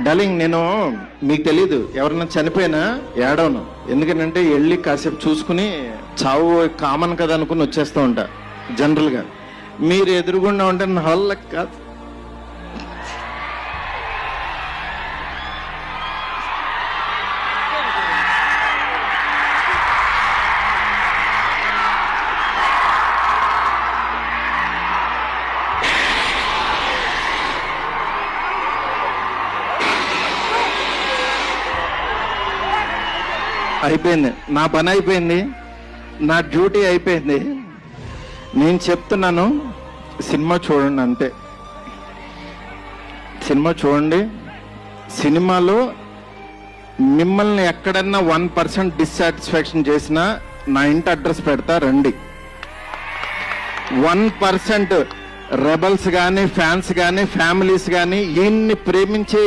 Darling, నేను మీకు తెలీదు, ఎవరన్నా చనిపోయినా ఏడవను. ఎందుకంటే వెళ్ళి కాసేపు చూసుకుని చావు కామన్ కదా అనుకుని వచ్చేస్తూ ఉంటా జనరల్గా. మీరు ఎదురుగుండా ఉంటే నా వల్ల కాదు. అయిపోయింది, నా పని అయిపోయింది, నా డ్యూటీ అయిపోయింది. నేను చెప్తున్నాను, సినిమా చూడండి అంతే. సినిమా చూడండి. సినిమాలో మిమ్మల్ని ఎక్కడన్నా 1% డిస్సాటిస్ఫాక్షన్ చేసినా నా ఇంటి అడ్రస్ పెడతా, రండి. 1% రెబల్స్ కానీ, ఫ్యాన్స్ కానీ, ఫ్యామిలీస్ కానీ, ఈయన్ని ప్రేమించే